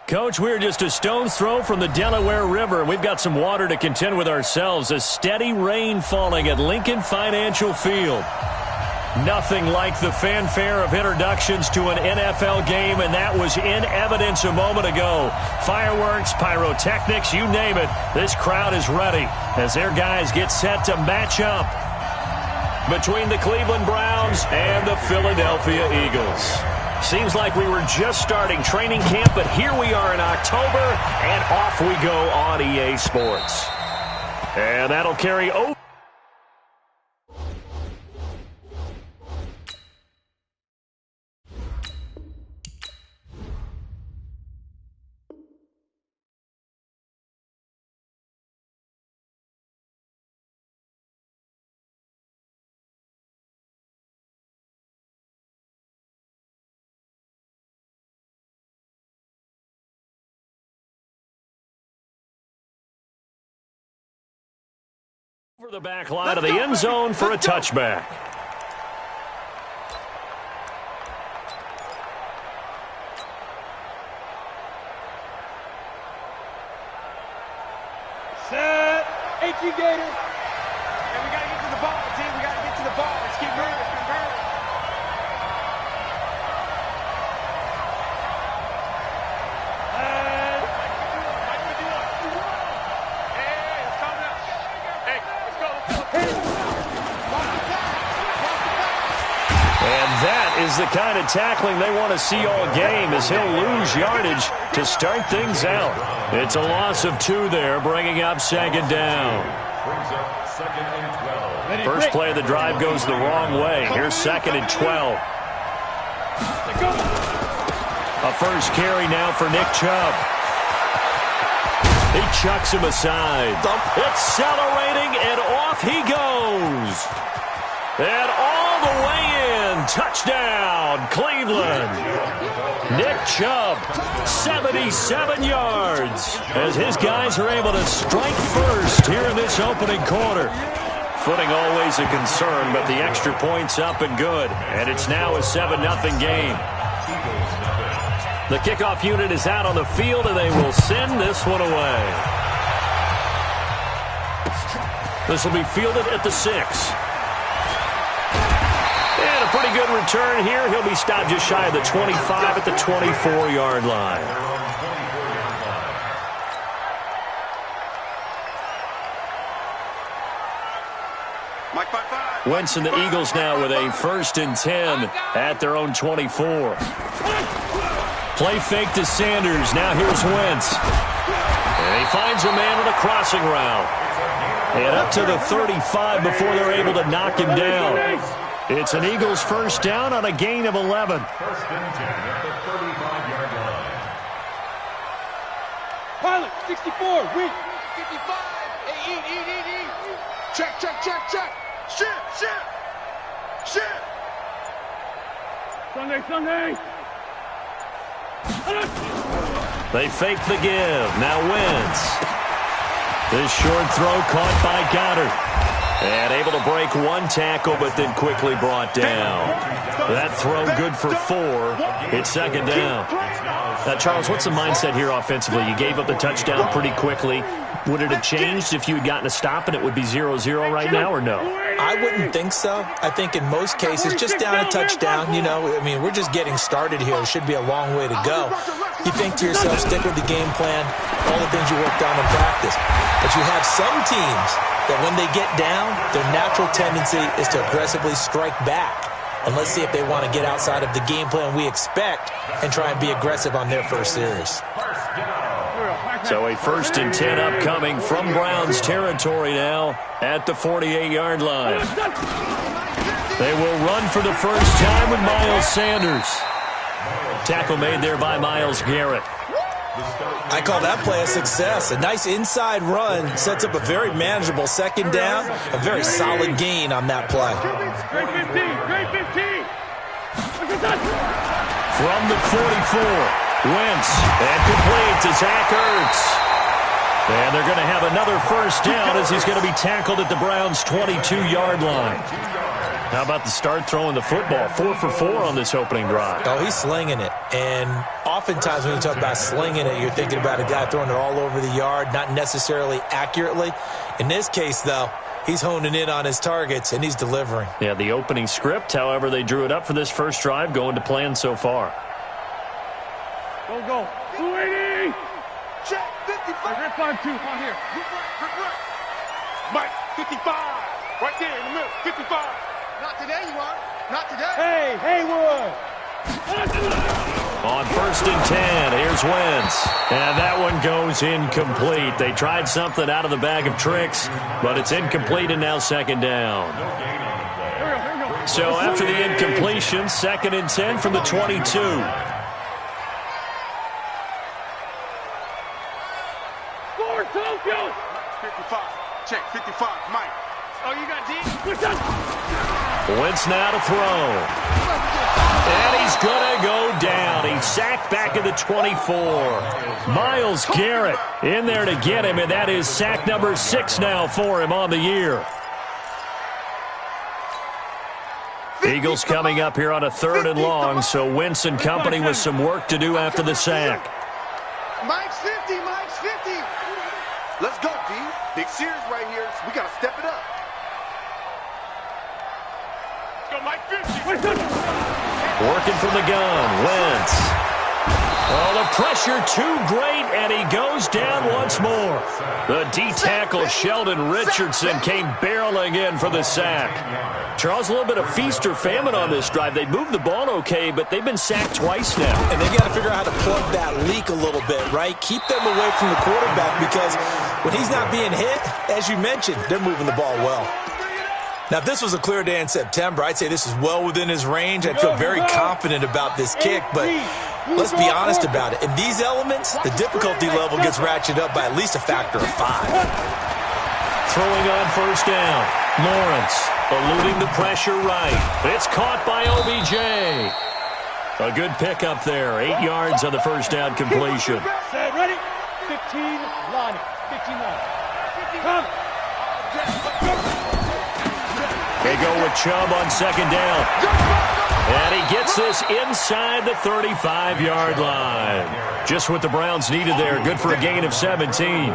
Coach, we're just a stone's throw from the Delaware River. We've got some water to contend with ourselves. A steady rain falling at Lincoln Financial Field. Nothing like the fanfare of introductions to an NFL game, and that was in evidence a moment ago. Fireworks, pyrotechnics, you name it. This crowd is ready as their guys get set to match up between the Cleveland Browns and the Philadelphia Eagles. Seems like we were just starting training camp, but here we are in October, and off we go on EA Sports. And that'll carry over. Over the back line of the end zone for a touchback. Set. 18 Gator. And we got to get to the ball, team. We got to get to the ball. Let's keep moving. Is the kind of tackling they want to see all game as he'll lose yardage to start things out. It's a loss of 2 there, bringing up second down. First play of the drive goes the wrong way. Here's second and 12. A first carry now for Nick Chubb. He chucks him aside. Accelerating, and off he goes. And all the way in. Touchdown, Cleveland. Nick Chubb, 77 yards, as his guys are able to strike first here in this opening quarter. Footing always a concern, but the extra point's up and good. And it's now a 7-0 game. The kickoff unit is out on the field, and they will send this one away. This will be fielded at the 6. And a pretty good return here. He'll be stopped just shy of the 25 at the 24-yard line. Wentz and the Eagles now with a 1st and 10 at their own 24. Play fake to Sanders. Now here's Wentz. And he finds a man on a crossing route. And up to the 35 before they're able to knock him down. It's an Eagles first down on a gain of 11. 1st and 10 at the 35-yard line. Pilot, 64, weak. 55. Hey, eat. Check. Shit. Sunday. They fake the give. Now Wentz. This short throw caught by Goddard. And able to break one tackle, but then quickly brought down. That throw good for 4. It's second down. Now, Charles, what's the mindset here offensively? You gave up the touchdown pretty quickly. Would it have changed if you had gotten a stop and it would be 0-0 right now, or no? I wouldn't think so. I think in most cases, just down a touchdown, we're just getting started here. It should be a long way to go. You think to yourself, stick with the game plan, all the things you worked on in practice. But you have some teams that when they get down, their natural tendency is to aggressively strike back. And let's see if they want to get outside of the game plan we expect and try and be aggressive on their first series. So a 1st and 10 upcoming from Browns territory now at the 48-yard line. They will run for the first time with Miles Sanders. Tackle made there by Myles Garrett. I call that play a success. A nice inside run sets up a very manageable second down. A very solid gain on that play. Great 15. From the 44, Wentz, and complete to Zach Ertz. And they're going to have another first down as he's going to be tackled at the Browns' 22-yard line. How about the start throwing the football? 4 for 4 on this opening drive. Oh, he's slinging it. And oftentimes when you talk about slinging it, you're thinking about a guy throwing it all over the yard, not necessarily accurately. In this case, though, he's honing in on his targets, and he's delivering. Yeah, the opening script, however, they drew it up for this first drive, going to plan so far. Go. 280. Check. 55. Rip on 2. On here. Right. Mike, 55. Right there in the middle. 55. Not today, you are. Not today. Hey, Haywood. On 1st and 10, here's Wentz. And that one goes incomplete. They tried something out of the bag of tricks, but it's incomplete and now 2nd down. Here we go. So after the incompletion, 2nd and 10 from the 22. Score, Tokyo. 55. Check, 55. Mike. Oh, you got D? Wentz now to throw. And he's going to go down. He's sacked back at the 24. Myles Garrett in there to get him, and that is sack number 6 now for him on the year. Eagles coming up here on a 3rd and long, so Wentz and company with some work to do after the sack. Mike's 50. Let's go, D. Big series right here. We got to step it up. Let's go, Mike 50. Working from the gun, Wentz. Oh, the pressure too great, and he goes down once more. The D-tackle, Sheldon Richardson, came barreling in for the sack. Charles, a little bit of feast or famine on this drive. They moved the ball okay, but they've been sacked twice now. And they've got to figure out how to plug that leak a little bit, right? Keep them away from the quarterback because when he's not being hit, as you mentioned, they're moving the ball well. Now, if this was a clear day in September, I'd say this is well within his range. I'd feel very confident about this kick, but let's be honest about it. In these elements, the difficulty level gets ratcheted up by at least a factor of 5. Throwing on 1st down. Lawrence eluding the pressure right. It's caught by OBJ. A good pickup there. 8 yards on the 1st down completion. Set, ready? 15 line. 15 line. Come. They go with Chubb on 2nd down. And he gets this inside the 35-yard line. Just what the Browns needed there. Good for a gain of 17.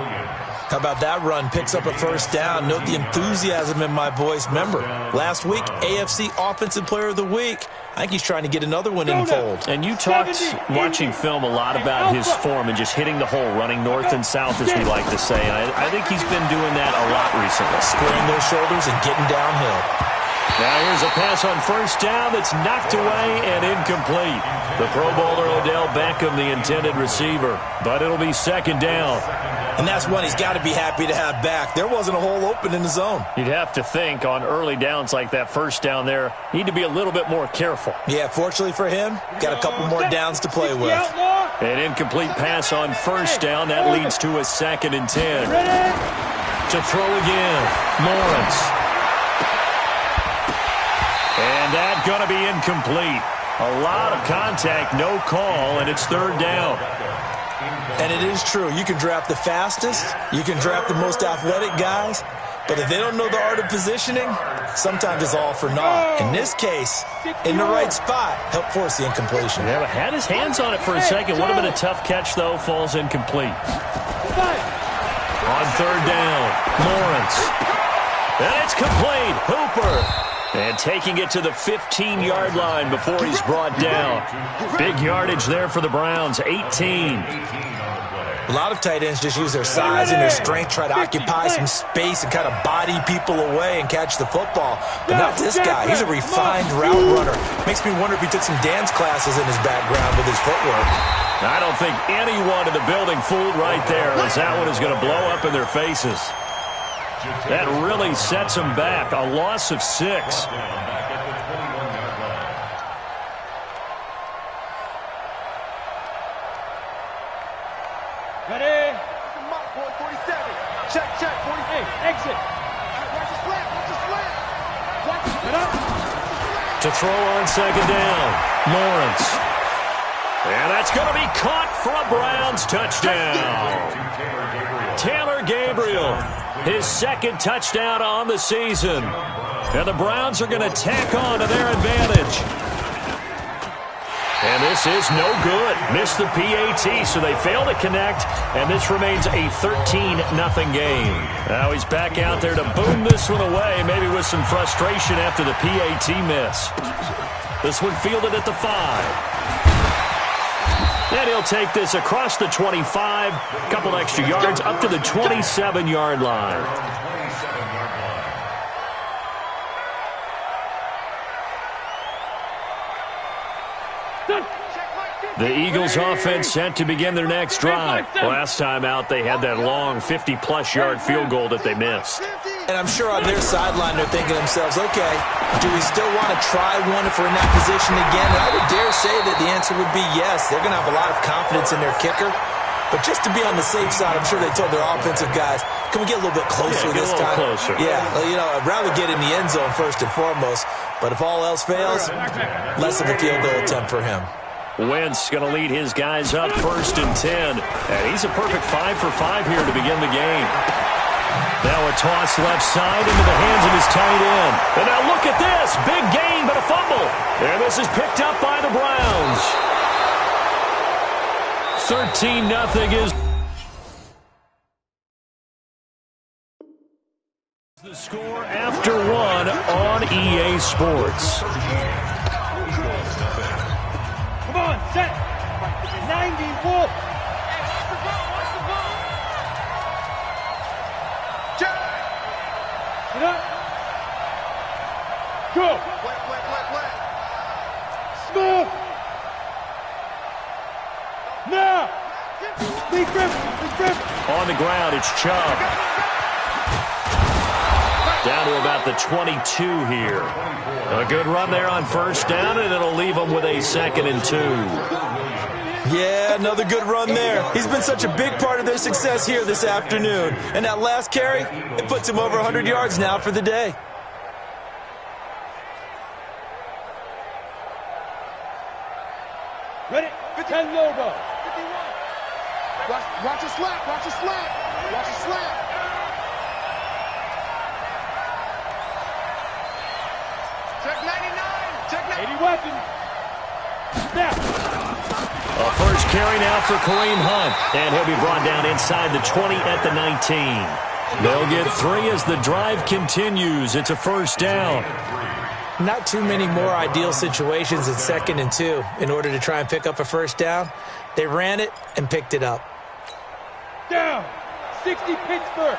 How about that run? Picks up a 1st down. Note the enthusiasm in my voice. Remember, last week, AFC Offensive Player of the Week. I think he's trying to get another one in fold. And you talked, watching film, a lot about his form and just hitting the hole, running north and south, as we like to say. And I think he's been doing that a lot recently. Squaring those shoulders and getting downhill. Now here's a pass on 1st down that's knocked away and incomplete. The Pro Bowler Odell Beckham, the intended receiver. But it'll be 2nd down. And that's one he's got to be happy to have back. There wasn't a hole open in the zone. You'd have to think on early downs like that 1st down there, need to be a little bit more careful. Yeah, fortunately for him, got a couple more downs to play with. An incomplete pass on 1st down. That leads to a 2nd and 10. To throw again, Lawrence. And that's going to be incomplete. A lot of contact, no call, and it's 3rd down. And it is true. You can draft the fastest. You can draft the most athletic guys. But if they don't know the art of positioning, sometimes it's all for naught. In this case, in the right spot, help force the incompletion. Yeah, but had his hands on it for a second. Would have been a tough catch, though. Falls incomplete. On 3rd down, Lawrence. And it's complete. Hooper. And taking it to the 15-yard line before he's brought down. Big yardage there for the Browns, 18. A lot of tight ends just use their size and their strength, try to occupy some space and kind of body people away and catch the football. But not this guy. He's a refined route runner. Makes me wonder if he took some dance classes in his background with his footwork. I don't think anyone in the building fooled right there, as that one is going to blow up in their faces. That really sets them back. A loss of 6. Ready? Come on, boy, 47. Check, 48. Exit. Watch the slant. To throw on 2nd down, Lawrence. And that's going to be caught for a Browns touchdown. Taylor Gabriel his second touchdown on the season. And the Browns are going to tack on to their advantage. And this is no good. Missed the PAT, so they fail to connect, and this remains a 13-0 game. Now he's back out there to boom this one away, maybe with some frustration after the PAT miss. This one fielded at the 5. And he'll take this across the 25, couple extra yards, up to the 27-yard line. The Eagles offense set to begin their next drive. Last time out, they had that long 50-plus yard field goal that they missed. And I'm sure on their sideline they're thinking to themselves, okay, do we still want to try one if we're in that position again? And I would dare say that the answer would be yes. They're going to have a lot of confidence in their kicker. But just to be on the safe side, I'm sure they told their offensive guys, can we get a little bit closer this time? Closer. Yeah, you know, I'd rather get in the end zone first and foremost. But if all else fails, less of a field goal attempt for him. Wentz going to lead his guys up 1st and 10. And he's a perfect 5 for 5 here to begin the game. Now a toss left side into the hands of his tight end. And now look at this. Big gain, but a fumble. And this is picked up by the Browns. 13-0 is the score after 1 on EA Sports. Come on, set. 90, Wolf. Get up. Go. Play. Smooth. Now. Big grip. On the ground, it's Chubb. Down to about the 22 here. A good run there on 1st down, and it'll leave them with a 2nd and 2. Yeah, another good run there. He's been such a big part of their success here this afternoon. And that last carry, it puts him over 100 yards now for the day. Ready? 10 logo. 51. Watch your slap. Watch your slap. Check 99. Check 90. 80 weapons. Snap. A first carry now for Kareem Hunt. And he'll be brought down inside the 20 at the 19. They'll get 3 as the drive continues. It's a 1st down. Not too many more ideal situations in 2nd and 2 in order to try and pick up a 1st down. They ran it and picked it up. Down. 60 Pittsburgh.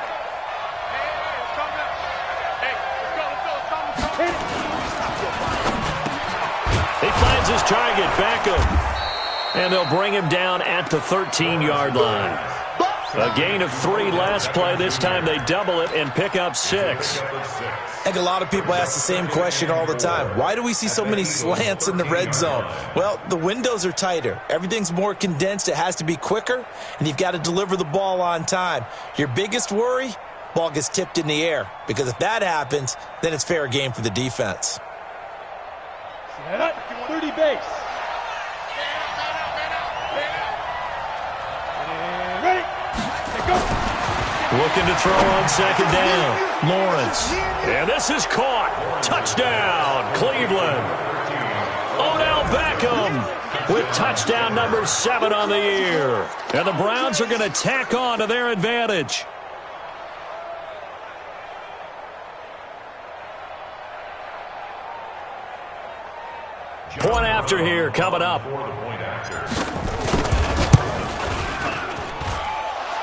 He finds his target, Beckham. And they'll bring him down at the 13-yard line. A gain of 3 last play. This time they double it and pick up 6. I think a lot of people ask the same question all the time. Why do we see so many slants in the red zone? Well, the windows are tighter. Everything's more condensed. It has to be quicker, and you've got to deliver the ball on time. Your biggest worry, ball gets tipped in the air, because if that happens, then it's fair game for the defense. 30 base. Ready? Go. Looking to throw on 2nd down. Lawrence. And this is caught. Touchdown, Cleveland. Odell Beckham with touchdown number 7 on the year. And the Browns are going to tack on to their advantage. Point after here coming up.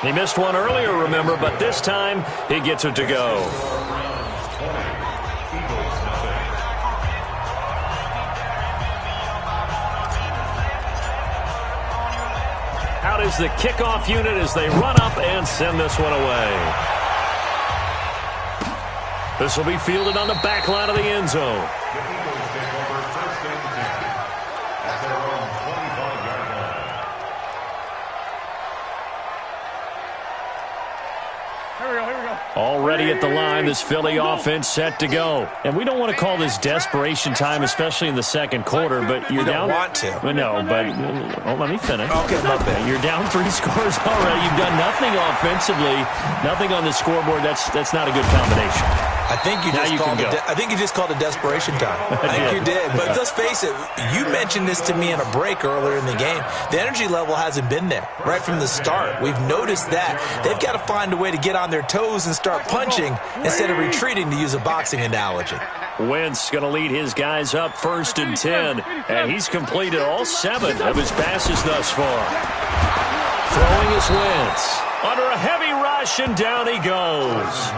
He missed one earlier, remember, but this time he gets it to go. Out is the kickoff unit as they run up and send this one away. This will be fielded on the back line of the end zone. Here we go. Already at the line, this Philly offense set to go. And we don't want to call this desperation time, especially in the second quarter, but you're down. You don't want to. No, but let me finish. Okay, my bad. You're down 3 scores already. You've done nothing offensively, nothing on the scoreboard. That's not a good combination. I think you just called it desperation time. I think you did. But let's face it, you mentioned this to me in a break earlier in the game. The energy level hasn't been there right from the start. We've noticed that. They've got to find a way to get on their toes and start punching instead of retreating, to use a boxing analogy. Wentz going to lead his guys up 1st and 10, and he's completed all 7 of his passes thus far. Throwing is Wentz. Under a heavy rush, and down he goes.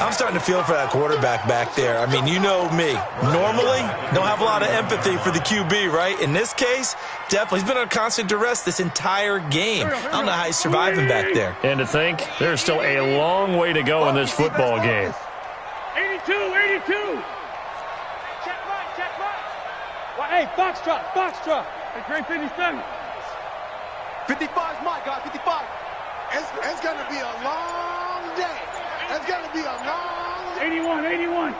I'm starting to feel for that quarterback back there. I mean, you know me. Normally, don't have a lot of empathy for the QB, right? In this case, definitely. He's been under constant duress this entire game. I don't know how he's surviving back there. And to think, there's still a long way to go in this football game. 82. Check right. Well, hey, Foxtrot. Hey, great 57. 55 is my guy, 55. It's going to be a long day. It's going to be a long 81.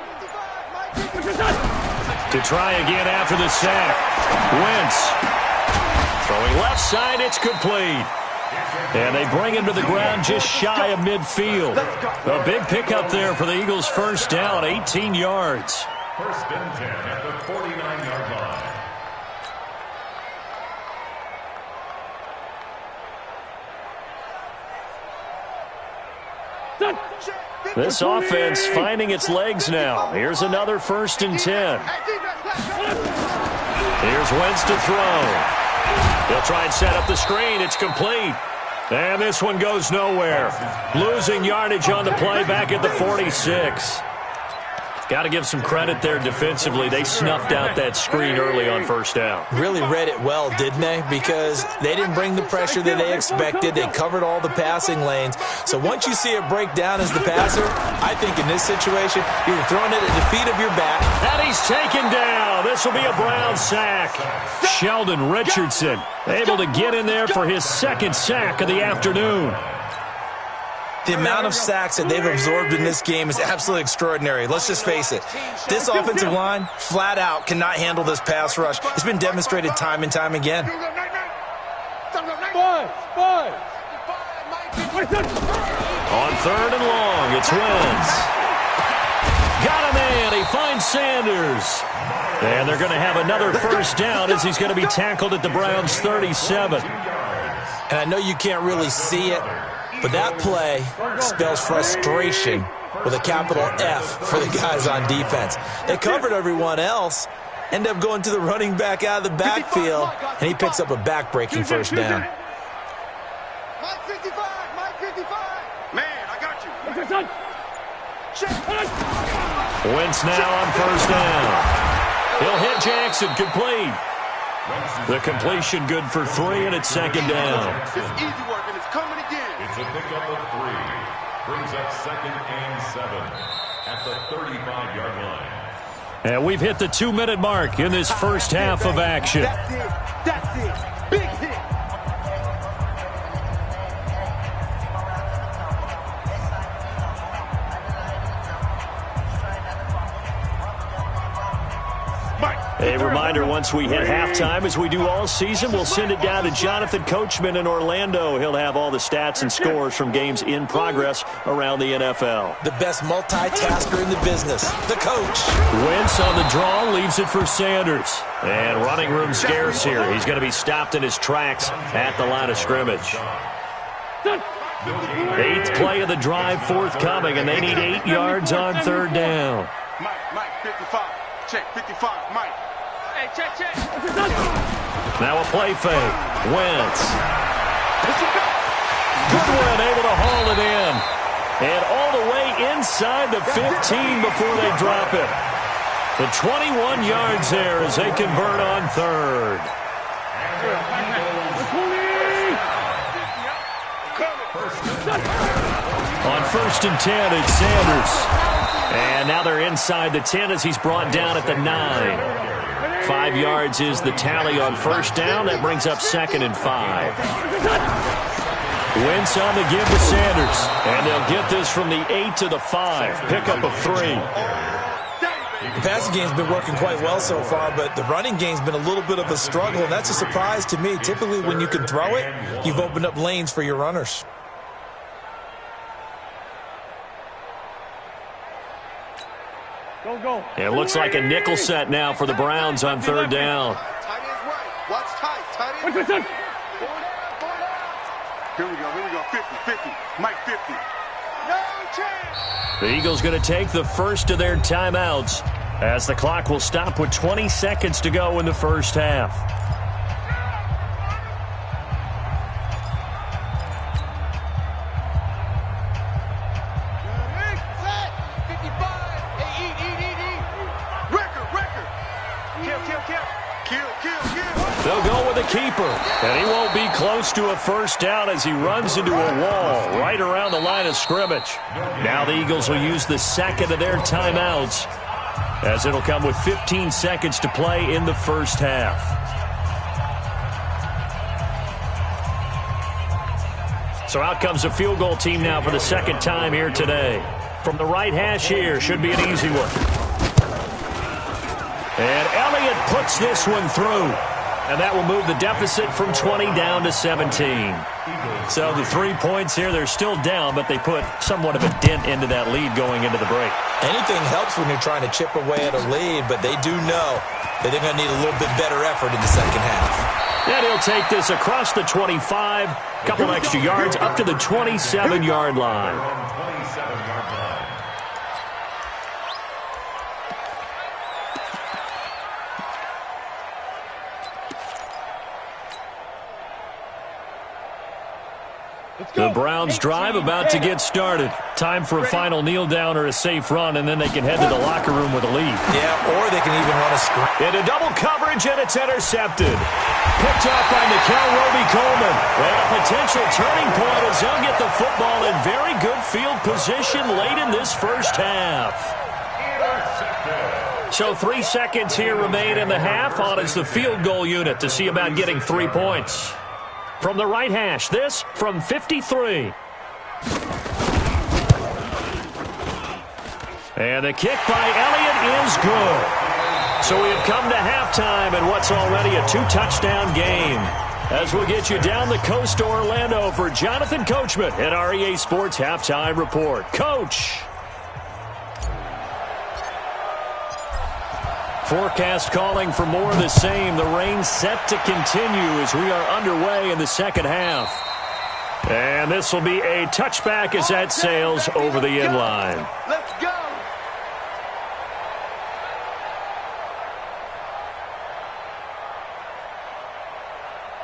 To try again after the sack. Wentz. Throwing left side, it's complete. And they bring him to the ground just shy of midfield. A big pickup there for the Eagles' first down, 18 yards. 1st and 10 at the 49-yard line. This offense finding its legs now. Here's another 1st and 10. Here's Wentz to throw. He'll try and set up the screen. It's complete. And this one goes nowhere. Losing yardage on the play back at the 46. Got to give some credit there defensively. They snuffed out that screen early on 1st down. Really read it well, didn't they? Because they didn't bring the pressure that they expected. They covered all the passing lanes. So once you see it break down as the passer, I think in this situation, you're throwing it at the feet of your back. And he's taken down. This will be a Brown sack. Sheldon Richardson able to get in there for his 2nd sack of the afternoon. The amount of sacks that they've absorbed in this game is absolutely extraordinary. Let's just face it. This offensive line, flat out, cannot handle this pass rush. It's been demonstrated time and time again. On 3rd and long, it's Wentz. Got a man. He finds Sanders. And they're going to have another 1st down as he's going to be tackled at the Browns' 37. And I know you can't really see it, but that play spells frustration with a capital F for the guys on defense. They covered everyone else, end up going to the running back out of the backfield, and he picks up a back-breaking 1st down. Mike 55. Man, I got you. Wentz now on 1st down. He'll hit Jackson, complete. The completion good for 3, and it's 2nd down. It's easy work, and it's coming again. It's a pickup of 3. Brings up 2nd and 7 at the 35-yard line. And we've hit the 2-minute mark in this first half of action. That's it. Big hit. A reminder, once we hit halftime, as we do all season, we'll send it down to Jonathan Coachman in Orlando. He'll have all the stats and scores from games in progress around the NFL. The best multitasker in the business, the coach. Wentz on the draw, leaves it for Sanders. And running room scarce here. He's going to be stopped in his tracks at the line of scrimmage. 8th play of the drive forthcoming, and they need 8 yards on 3rd down. Mike, 55. Check, 55, Mike. Hey, check. Now a play fake. Wentz. Goodwin able to haul it in. And all the way inside the 15 before they drop it. The 21 yards there as they convert on 3rd. On 1st and 10, it's Sanders. And now they're inside the 10 as he's brought down at the 9. 5 yards is the tally on 1st down. That brings up 2nd and 5. Wentz on the give to Sanders. And they'll get this from the 8 to the 5. Pickup of 3. The passing game's been working quite well so far, but the running game's been a little bit of a struggle, and that's a surprise to me. Typically, when you can throw it, you've opened up lanes for your runners. Go. It looks like a nickel set now for the Browns on 3rd down. Tight end's right. Watch tight. Tight end. Here we go. 50. Mike 50. No chance. The Eagles going to take the first of their timeouts as the clock will stop with 20 seconds to go in the first half. They'll go with a keeper, and he won't be close to a first down as he runs into a wall right around the line of scrimmage. Now the Eagles will use the second of their timeouts as it'll come with 15 seconds to play in the first half. So out comes a field goal team now for the second time here today. From the right hash here, should be an easy one. And Elliott puts this one through. And that will move the deficit from 20 down to 17. So the 3 points here, they're still down, but they put somewhat of a dent into that lead going into the break. Anything helps when you're trying to chip away at a lead, but they do know that they're going to need a little bit better effort in the second half. And he'll take this across the 25, couple extra yards, up to the 27-yard line. The Browns drive about to get started. Time for a final kneel down or a safe run, and then they can head to the locker room with a lead. Yeah, or they can even run a screen. Into double coverage, and it's intercepted. Picked up by Nikel Roby-Coleman. And a potential turning point as they'll get the football in very good field position late in this first half. So 3 seconds here remain in the half. On is the field goal unit to see about getting 3 points. From the right hash, this from 53. And the kick by Elliott is good. So we have come to halftime in what's already a 2-touchdown game. As we'll get you down the coast to Orlando for Jonathan Coachman at our EA Sports Halftime Report. Coach. Forecast calling for more of the same. The rain set to continue as we are underway in the second half. And this will be a touchback as that sails over the inline. Let's go.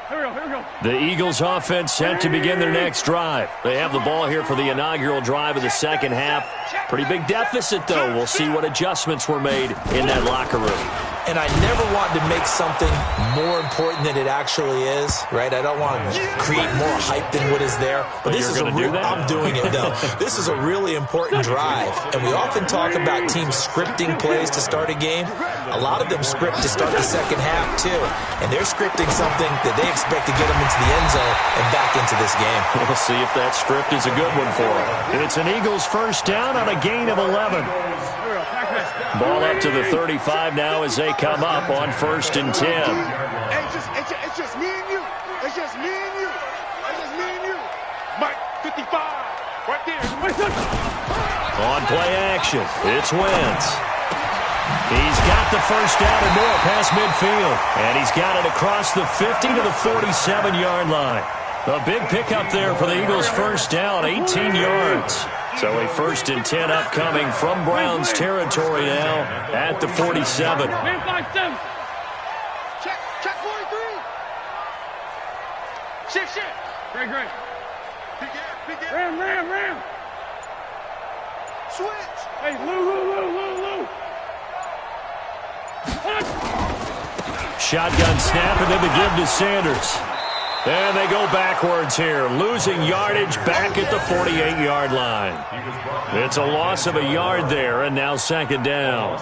Here we go. The Eagles offense set to begin their next drive. They have the ball here for the inaugural drive of the second half. Pretty big deficit, though. We'll see what adjustments were made in that locker room. And I never want to make something more important than it actually is, right? I don't want to create more hype than what is there. But this is a real, I'm doing it, though. This is a really important drive. And we often talk about teams scripting plays to start a game. A lot of them script to start the second half, too. And they're scripting something that they expect to get them into the end zone and back into this game. We'll see if that script is a good one for them. It's an Eagles first down on a gain of 11. Ball up to the 35 now as they come up on 1st and 10. It's just me and you. It's just me and you. It's just me and you. Mike, 55. Right there. On play action, it's Wentz. He's got the first down and more past midfield. And he's got it across the 50 to the 47-yard line. A big pickup there for the Eagles' first down, 18 yards. So a 1st and 10 upcoming from Browns territory now at the 47. Check 43. Shift. Great. Big Ram. Switch. Hey, Lou. Shotgun snap, and then the give to Sanders. And they go backwards here, losing yardage back at the 48-yard line. It's a loss of a yard there, and now second down.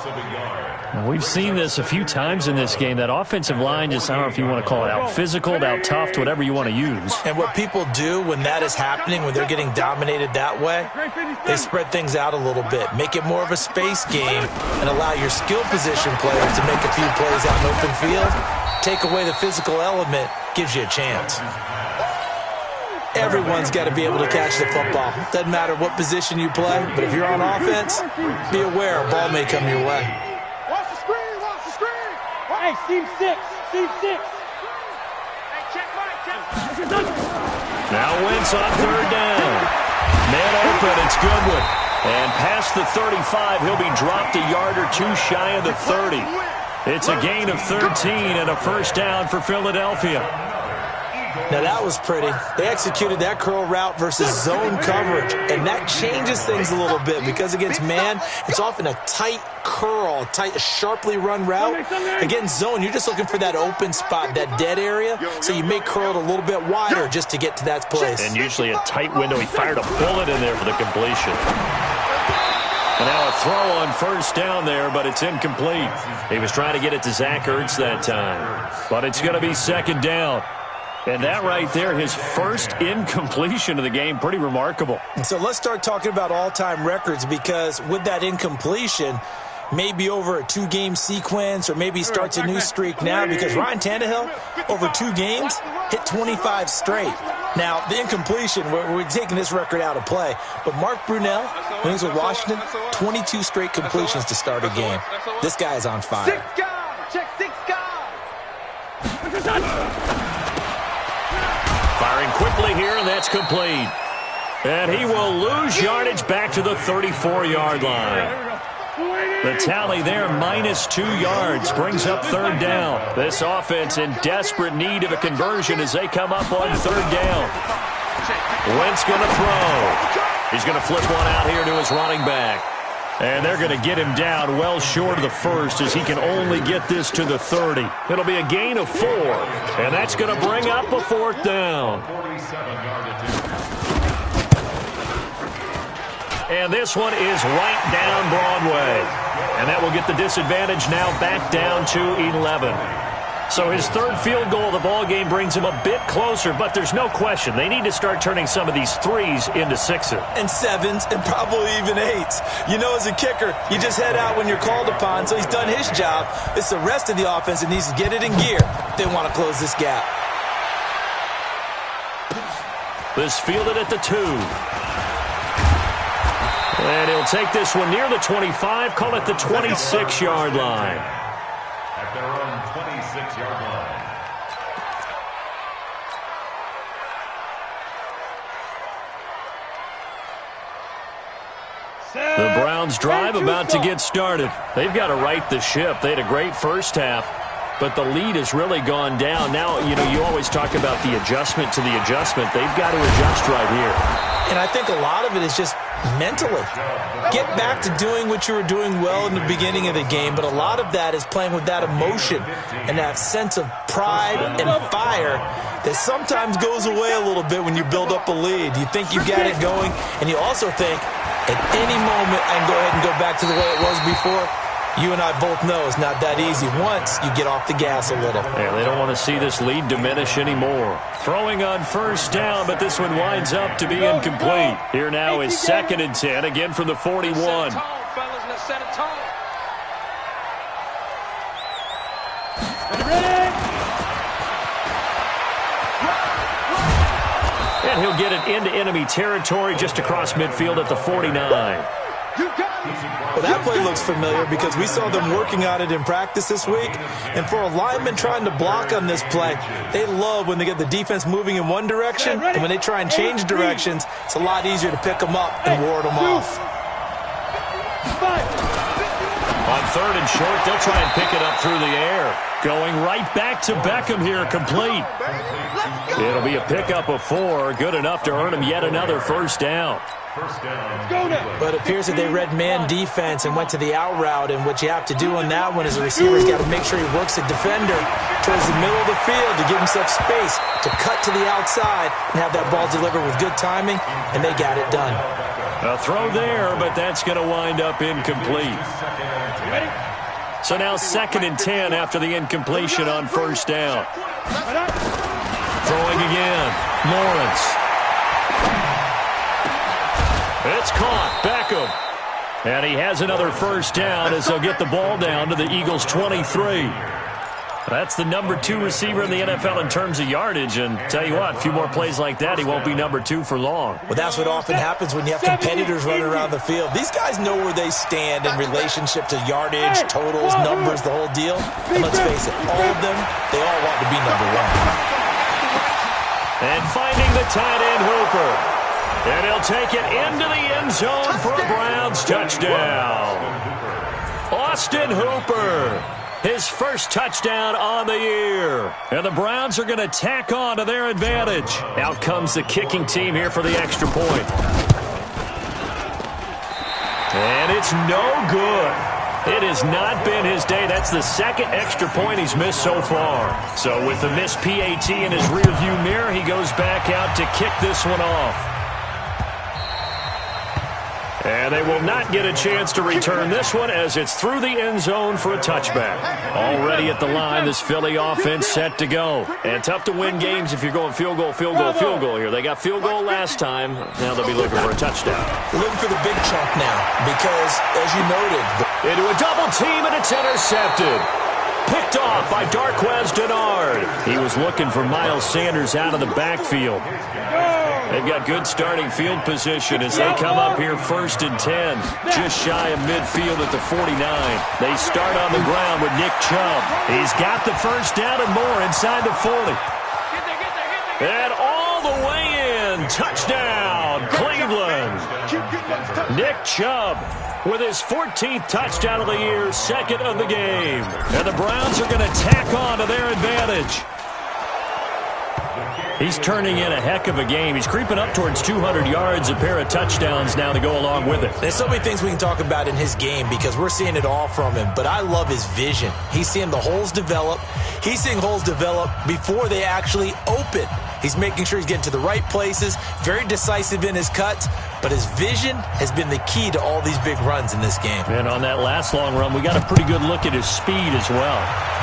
And we've seen this a few times in this game. That offensive line just, I don't know if you want to call it out physical, out tough, whatever you want to use. And what people do when that is happening, when they're getting dominated that way, they spread things out a little bit, make it more of a space game, and allow your skill position players to make a few plays out in open field. Take away the physical element, gives you a chance. Everyone's got to be able to catch the football. Doesn't matter what position you play, but if you're on offense, be aware a ball may come your way. Watch the screen, watch the screen. Hey, seam six. Hey, check Mike, Now Wentz on third down. Man open, it's Goodwin. And past the 35, he'll be dropped a yard or two shy of the 30. It's a gain of 13 and a first down for Philadelphia. Now that was pretty. They executed that curl route versus zone coverage, and that changes things a little bit because against man, it's often a tight curl, a sharply run route. Against zone, you're just looking for that open spot, that dead area, so you may curl it a little bit wider just to get to that place. And usually a tight window. He fired a bullet in there for the completion. And now a throw on first down there, but it's incomplete. He was trying to get it to Zach Ertz that time. But it's going to be second down. And that right there, his first incompletion of the game, pretty remarkable. And so let's start talking about all-time records, because with that incompletion, maybe over a two-game sequence, or maybe he starts a new streak now, because Ryan Tannehill, over 2 games, hit 25 straight. Now, the incompletion, we're taking this record out of play, but Mark Brunell, when he was with Washington, 22 straight completions to start a game. This guy is on fire. 6 guys. Check 6 guys. Firing quickly here, and that's complete. And he will lose yardage back to the 34-yard line. The tally there, -2 yards, brings up third down. This offense in desperate need of a conversion as they come up on third down. Wentz going to throw. He's going to flip one out here to his running back. And they're going to get him down well short of the first as he can only get this to the 30. It'll be a gain of 4, and that's going to bring up a fourth down. And this one is right down Broadway. And that will get the disadvantage now back down to 11. So his third field goal of the ballgame brings him a bit closer, but there's no question they need to start turning some of these 3s into 6s. And 7s, and probably even 8s. You know, as a kicker, you just head out when you're called upon, so he's done his job. It's the rest of the offense that needs to get it in gear if they want to close this gap. This fielded at the 2. And he'll take this one near the 25, call it the 26-yard line. At their own 26-yard line. The Browns drive about to get started. They've got to right the ship. They had a great first half, but the lead has really gone down. Now, you know, you always talk about the adjustment to the adjustment. They've got to adjust right here. And I think a lot of it is just mentally. Get back to doing what you were doing well in the beginning of the game, but a lot of that is playing with that emotion and that sense of pride and fire that sometimes goes away a little bit when you build up a lead. You think you got it going, and you also think, at any moment I can go ahead and go back to the way it was before. You and I both know it's not that easy once you get off the gas a little. Yeah, they don't want to see this lead diminish anymore. Throwing on first down, but this one winds up to be incomplete. Here now is 2nd and 10, again from the 41. And he'll get it into enemy territory just across midfield at the 49. Well, that play looks familiar because we saw them working on it in practice this week. And for a lineman trying to block on this play, they love when they get the defense moving in one direction. And when they try and change directions, it's a lot easier to pick them up and ward them off. On 3rd and short, they'll try and pick it up through the air. Going right back to Beckham here, complete. It'll be a pickup of 4, good enough to earn him yet another first down. But it appears that they read man defense and went to the out route, and what you have to do on that one is the receiver's got to make sure he works the defender towards the middle of the field to give himself space to cut to the outside and have that ball delivered with good timing, and they got it done. A throw there, but that's going to wind up incomplete. So now 2nd and 10 after the incompletion on first down. Throwing again, Lawrence. It's caught, Beckham. And he has another first down as they'll get the ball down to the Eagles' 23. That's the number 2 receiver in the NFL in terms of yardage, and tell you what, a few more plays like that, he won't be number 2 for long. Well, that's what often happens when you have competitors running around the field. These guys know where they stand in relationship to yardage, totals, numbers, the whole deal. And let's face it, all of them, they all want to be number 1. And finding the tight end, Hooper. And he'll take it into the end zone for a Browns touchdown. Austin Hooper, his first touchdown on the year. And the Browns are going to tack on to their advantage. Out comes the kicking team here for the extra point. And it's no good. It has not been his day. That's the 2nd extra point he's missed so far. So with the missed PAT in his rearview mirror, he goes back out to kick this one off. And they will not get a chance to return this one as it's through the end zone for a touchback. Already at the line, this Philly offense set to go. And tough to win games if you're going field goal, field goal, field goal here. They got field goal last time. Now they'll be looking for a touchdown. They're looking for the big chunk now because, as you noted, into a double team, and it's intercepted. Picked off by Darquez Dennard. He was looking for Miles Sanders out of the backfield. They've got good starting field position as they come up here 1st and 10, just shy of midfield at the 49. They start on the ground with Nick Chubb. He's got the first down and more inside the 40. And all the way in. Touchdown, Cleveland. Nick Chubb with his 14th touchdown of the year, 2nd of the game. And the Browns are going to tack on to their advantage. He's turning in a heck of a game. He's creeping up towards 200 yards, a pair of touchdowns now to go along with it. There's so many things we can talk about in his game because we're seeing it all from him, but I love his vision. He's seeing the holes develop. He's seeing holes develop before they actually open. He's making sure he's getting to the right places, very decisive in his cuts, but his vision has been the key to all these big runs in this game. And on that last long run, we got a pretty good look at his speed as well.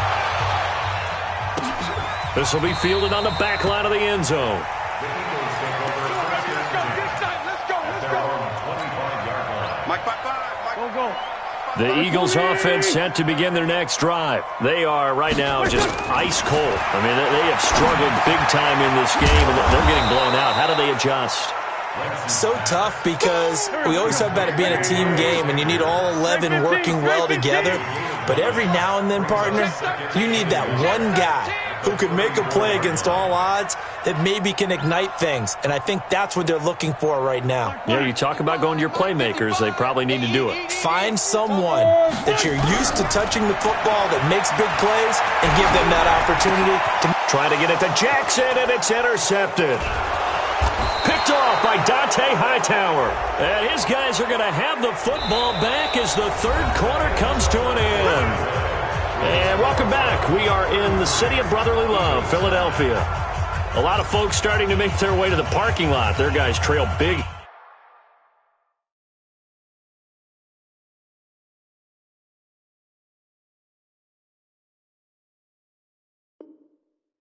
This will be fielded on the back line of the end zone. The Eagles offense set to begin their next drive. They are right now just ice cold. I mean, they have struggled big time in this game, and they're getting blown out. How do they adjust? So tough because we always talk about it being a team game, and you need all 11 working well together. But every now and then, partner, you need that one guy who can make a play against all odds that maybe can ignite things. And I think that's what they're looking for right now. Yeah, you talk about going to your playmakers. They probably need to do it. Find someone that you're used to touching the football that makes big plays and give them that opportunity to try to get it to Jackson, and it's intercepted. Picked off by Dante Hightower. And his guys are going to have the football back as the 3rd quarter comes to an end. And welcome back. We are in the city of brotherly love, Philadelphia. A lot of folks starting to make their way to the parking lot. Their guys trail big.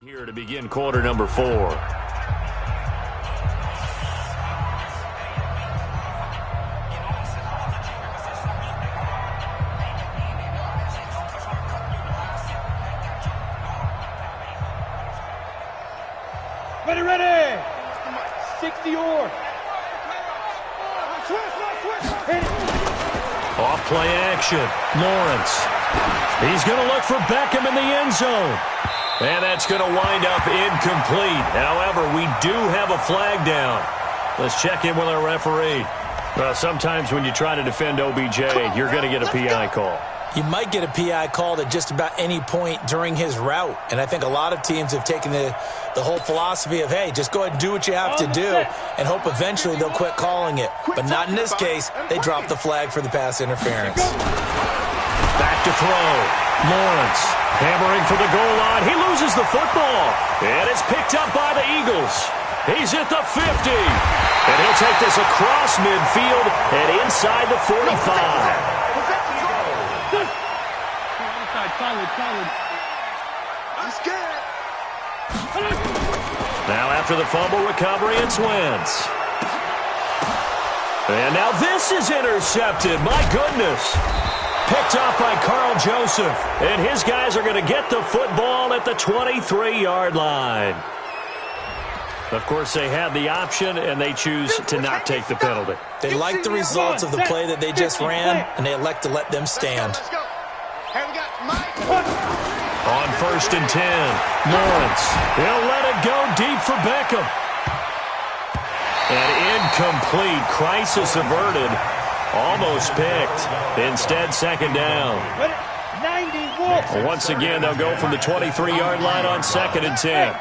Here to begin quarter number 4. Ready! 60 or. Off play action. Lawrence. He's going to look for Beckham in the end zone. And that's going to wind up incomplete. However, we do have a flag down. Let's check in with our referee. Well, sometimes when you try to defend OBJ, you're going to get a PI call. You might get a PI called at just about any point during his route. And I think a lot of teams have taken the whole philosophy of, hey, just go ahead and do what you have to do and hope eventually they'll quit calling it. But not in this case. They dropped the flag for the pass interference. Back to throw. Lawrence hammering for the goal line. He loses the football. And it's picked up by the Eagles. He's at the 50. And he'll take this across midfield and inside the 45. Solid. I'm scared. Now after the fumble recovery, it's Wentz. And now this is intercepted. My goodness. Picked up by Carl Joseph. And his guys are going to get the football at the 23-yard line. Of course, they had the option, and they choose to not take the penalty. They like the results of the play that they just ran, and they elect to let them stand. On 1st and 10, Lawrence. He'll let it go deep for Beckham. And incomplete. Crisis averted. Almost picked. Instead, 2nd down. Once again, they'll go from the 23-yard line on 2nd and 10.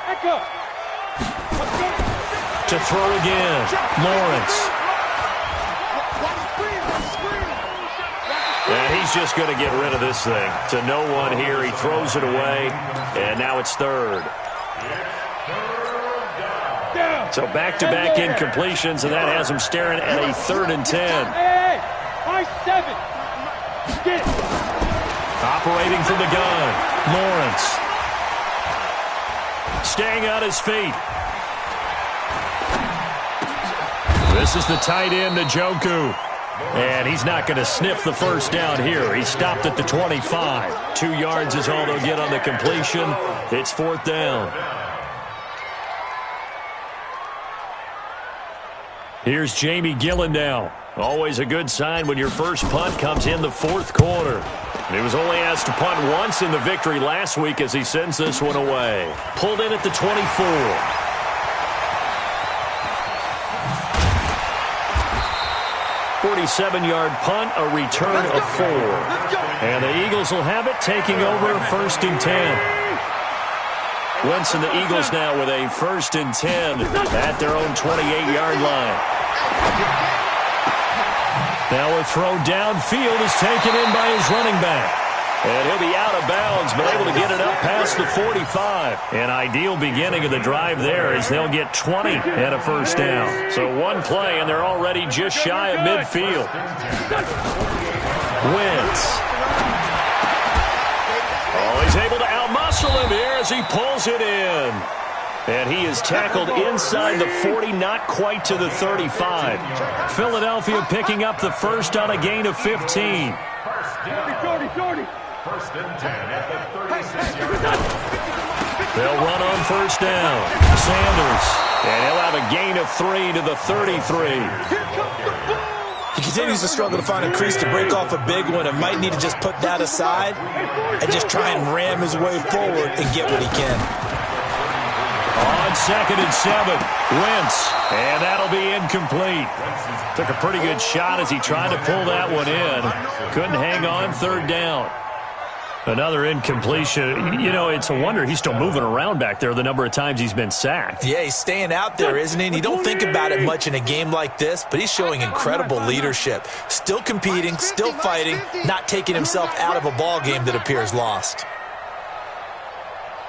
To throw again, Lawrence. And he's just going to get rid of this thing. To no one here. He throws it away. And now it's 3rd. So back-to-back incompletions, and that has him staring at a 3rd and 10. Operating from the gun, Lawrence. Staying on his feet. This is the tight end, Njoku. And he's not going to sniff the first down here. He stopped at the 25. 2 yards is all they'll get on the completion. It's 4th down. Here's Jamie Gillen now. Always a good sign when your first punt comes in the 4th quarter. And he was only asked to punt once in the victory last week as he sends this one away. Pulled in at the 24. 47-yard punt, a return of 4. And the Eagles will have it, taking over 1st and 10. Wentz and the Eagles now with a 1st and 10 at their own 28-yard line. Now a throw downfield is taken in by his running back. And he'll be out of bounds, but able to get it up past the 45. An ideal beginning of the drive there as they'll get 20 and a 1st down. So one play, and they're already just shy of midfield. Wentz. Oh, he's able to outmuscle him here as he pulls it in. And he is tackled inside the 40, not quite to the 35. Philadelphia picking up the first on a gain of 15. 1st and 10 at the 36-yard line. They'll run on 1st down. Sanders. And he'll have a gain of 3 to the 33. He continues to struggle to find a crease to break off a big one and might need to just put that aside and just try and ram his way forward and get what he can. On 2nd and 7, Wentz. And that'll be incomplete. Took a pretty good shot as he tried to pull that one in. Couldn't hang on, 3rd down. Another incompletion. You know, it's a wonder he's still moving around back there the number of times he's been sacked. Yeah, he's staying out there, isn't he? And you don't think about it much in a game like this, but he's showing incredible leadership. Still competing, still fighting, not taking himself out of a ball game that appears lost.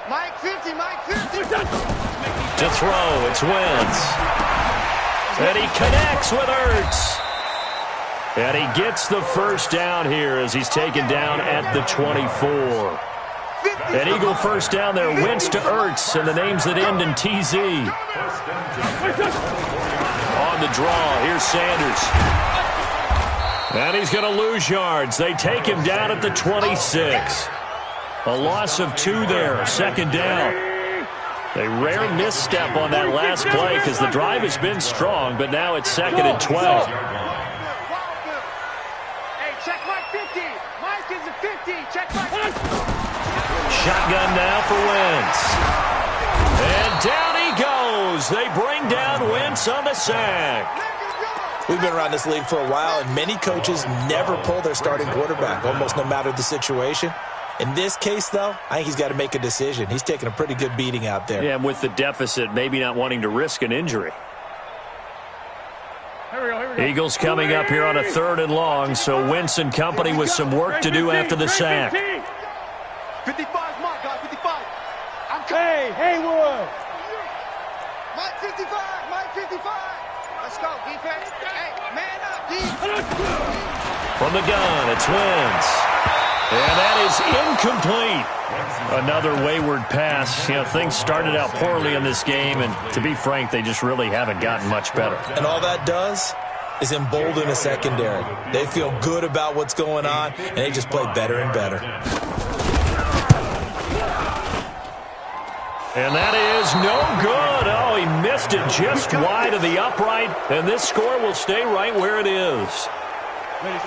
Mike 50, Mike 50. To throw, it's Wentz. And he connects with Ertz. And he gets the 1st down here as he's taken down at the 24. An Eagle 1st down there, Wentz to Ertz, and the names that end in TZ. On the draw, here's Sanders. And he's going to lose yards. They take him down at the 26. A loss of 2 there, 2nd down. A rare misstep on that last play because the drive has been strong, but now it's 2nd and 12. Shotgun now for Wentz. And down he goes. They bring down Wentz on the sack. We've been around this league for a while, and many coaches never pull their starting quarterback, almost no matter the situation. In this case, though, I think he's got to make a decision. He's taking a pretty good beating out there. Yeah, and with the deficit, maybe not wanting to risk an injury. Here we go. Eagles coming up here on a 3rd and long, so Wentz and company with some work to do after the sack. 55 mark, guys, 55. Hey, Haywood. Mike 55, Mike 55. Let's go, defense. Hey, man up, defense. From the gun, it's Wentz. And that is incomplete. Another wayward pass. You know, things started out poorly in this game, and to be frank, they just really haven't gotten much better. And all that does is embolden a secondary. They feel good about what's going on, and they just play better and better. And that is no good. Oh, he missed it just wide of the upright, and this score will stay right where it is.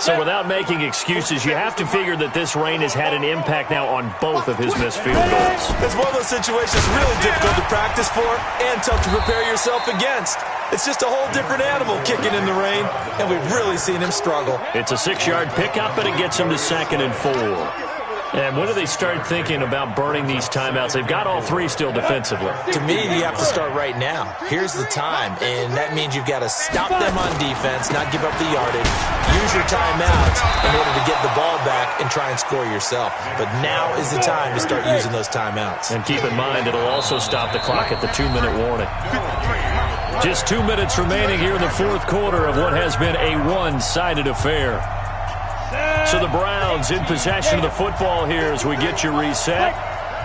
So without making excuses, you have to figure that this rain has had an impact now on both of his missed field goals. It's one of those situations really difficult to practice for and tough to prepare yourself against. It's just a whole different animal kicking in the rain, and we've really seen him struggle. It's a 6-yard pickup, and it gets him to 2nd and 4. And when do they start thinking about burning these timeouts? They've got all 3 still defensively. To me, you have to start right now. Here's the time, and that means you've got to stop them on defense, not give up the yardage, use your timeouts in order to get the ball back and try and score yourself. But now is the time to start using those timeouts. And keep in mind, it'll also stop the clock at the 2-minute warning. Just 2 minutes remaining here in the 4th quarter of what has been a one-sided affair. So the Browns in possession of the football here as we get you reset.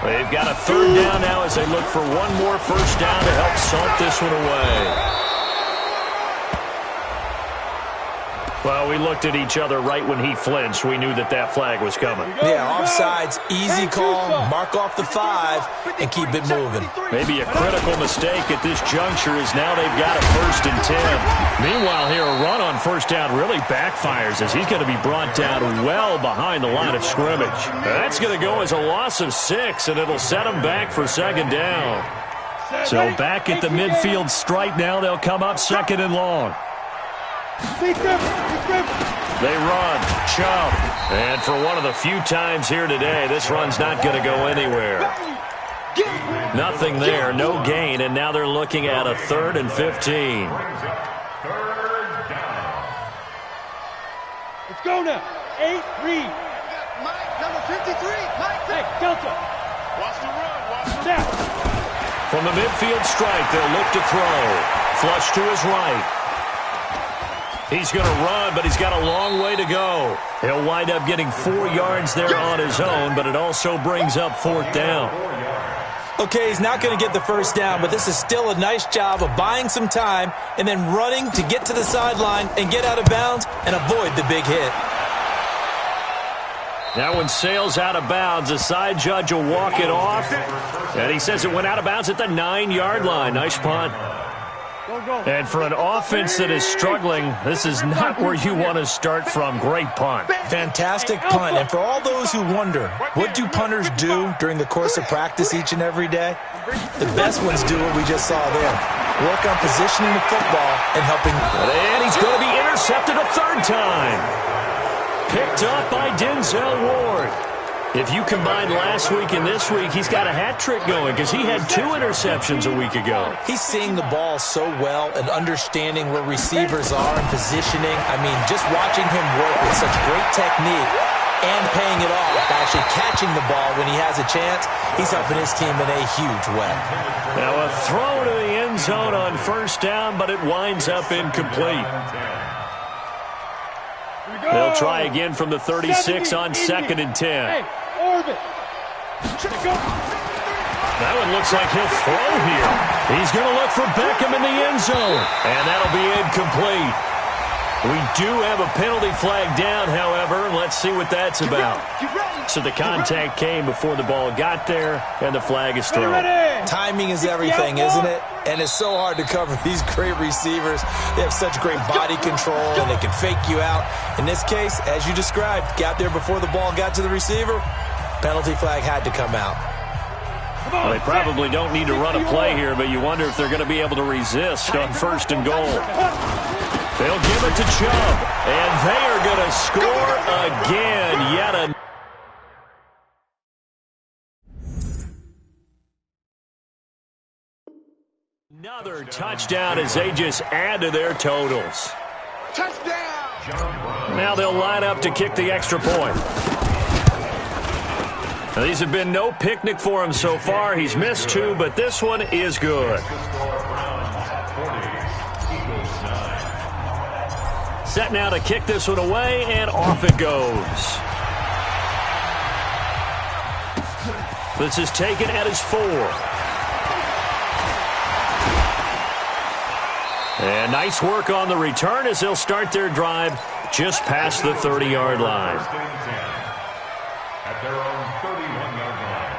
They've got a 3rd down now as they look for one more first down to help salt this one away. Well, we looked at each other right when he flinched. We knew that that flag was coming. Yeah, offsides, easy call, mark off the 5, and keep it moving. Maybe a critical mistake at this juncture is now they've got a 1st and 10. Meanwhile, here a run on first down really backfires as he's going to be brought down well behind the line of scrimmage. That's going to go as a loss of 6, and it'll set them back for 2nd down. So back at the midfield stripe now, they'll come up 2nd and long. They run, Chubb, and for one of the few times here today, this run's not going to go anywhere. Nothing there, no gain, and now they're looking at a 3rd and 15. Let's go now. 8, read. Mike, number 53. Mike, hey, Delta. Watch the run, watch the run. From the midfield strike, they'll look to throw. Flush to his right. He's going to run, but he's got a long way to go. He'll wind up getting 4 yards there on his own, but it also brings up 4th down. Okay, he's not going to get the first down, but this is still a nice job of buying some time and then running to get to the sideline and get out of bounds and avoid the big hit. Now when Sale's out of bounds, the side judge will walk it off, and he says it went out of bounds at the 9-yard line. Nice punt. And for an offense that is struggling, this is not where you want to start from. Great punt. Fantastic punt. And for all those who wonder, what do punters do during the course of practice each and every day? The best ones do what we just saw there. Work on positioning the football and helping. And he's going to be intercepted a 3rd time. Picked up by Denzel Ward. If you combine last week and this week, he's got a hat trick going because he had 2 interceptions a week ago. He's seeing the ball so well and understanding where receivers are and positioning. I mean, just watching him work with such great technique and paying it off by actually catching the ball when he has a chance, he's helping his team in a huge way. Now a throw to the end zone on first down, but it winds up incomplete. They'll try again from the 36 on 2nd and 10. That one looks like he'll throw here. He's going to look for Beckham in the end zone, and that'll be incomplete. We do have a penalty flag down, however. Let's see what that's about. So the contact came before the ball got there, and the flag is thrown. Timing is everything, isn't it? And it's so hard to cover these great receivers. They have such great body control, and they can fake you out. In this case, as you described, got there before the ball got to the receiver. Penalty flag had to come out. Well, they probably don't need to run a play here, but you wonder if they're going to be able to resist on 1st and goal. They'll give it to Chubb, and they are going to score again. Yet another touchdown as they just add to their totals. Touchdown! Now they'll line up to kick the extra point. Now, these have been no picnic for him so far. He's missed 2, but this one is good. Set now to kick this one away, and off it goes. This is taken at his 4. And nice work on the return as they'll start their drive just past the 30-yard line. At their own 31-yard line.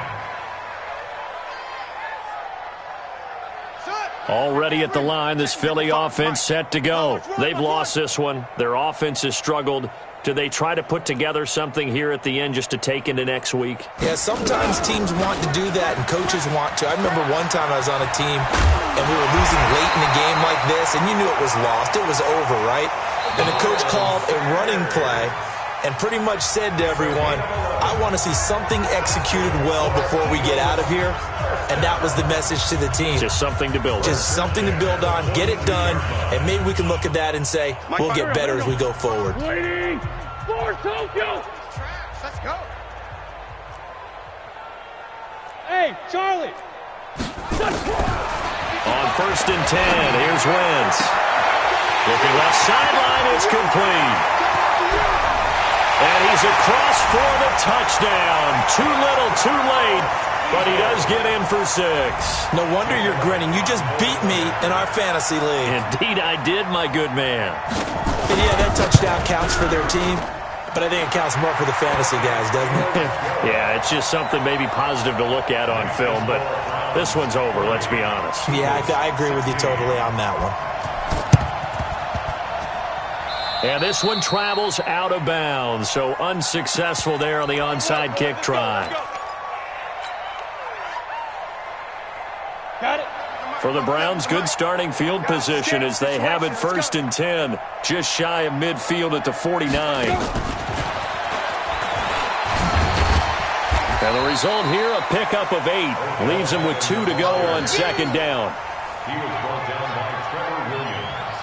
Already at the line, this Philly offense set to go. They've lost this one. Their offense has struggled. Do they try to put together something here at the end just to take into next week? Yeah, sometimes teams want to do that and coaches want to. I remember one time I was on a team and we were losing late in a game like this, and you knew it was lost. It was over, right? And the coach called a running play and pretty much said to everyone, I want to see something executed well before we get out of here. And that was the message to the team. Just something to build on. Just something to build on, get it done, and maybe we can look at that and say, we'll get better as we go forward. Let's go. Hey, Charlie. On 1st and 10, here's Wentz. Looking left sideline, it's complete. And he's across for the touchdown. Too little, too late, but he does get in for 6. No wonder you're grinning. You just beat me in our fantasy league. Indeed I did, my good man. And yeah, that touchdown counts for their team, but I think it counts more for the fantasy guys, doesn't it? Yeah, it's just something maybe positive to look at on film, but this one's over, let's be honest. Yeah, I agree with you totally on that one. And this one travels out of bounds, so unsuccessful there on the onside kick try. Got it. For the Browns, good starting field position as they have it 1st and 10, just shy of midfield at the 49. And the result here, a pickup of 8. Leaves him with 2 to go on 2nd down. He was brought down by Trevor Williams.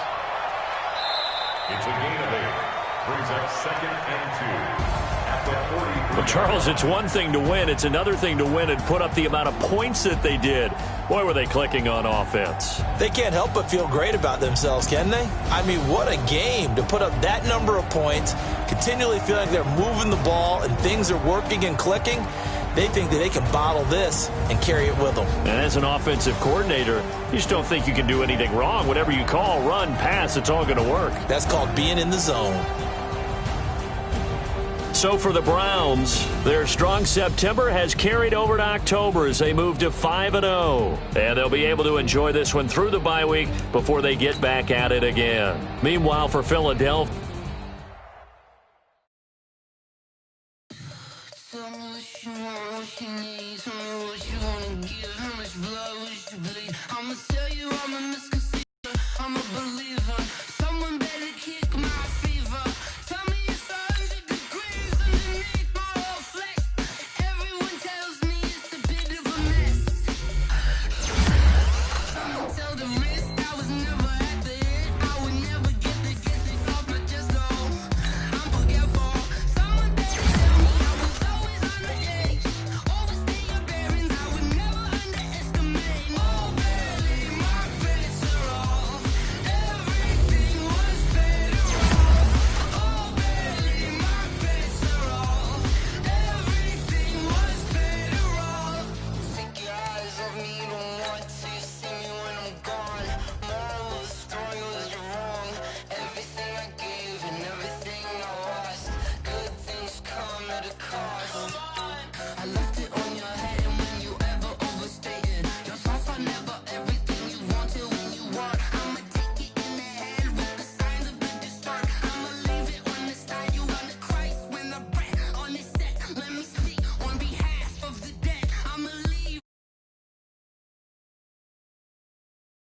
It's a gain of 8. Brings up 2nd and 2. At the 43. Well, Charles, it's one thing to win. It's another thing to win and put up the amount of points that they did. Boy, were they clicking on offense. They can't help but feel great about themselves, can they? I mean, what a game to put up that number of points, continually feeling like they're moving the ball and things are working and clicking. They think that they can bottle this and carry it with them. And as an offensive coordinator, you just don't think you can do anything wrong. Whatever you call, run, pass, it's all going to work. That's called being in the zone. So for the Browns, their strong September has carried over to October as they move to 5-0. And they'll be able to enjoy this one through the bye week before they get back at it again. Meanwhile, for Philadelphia,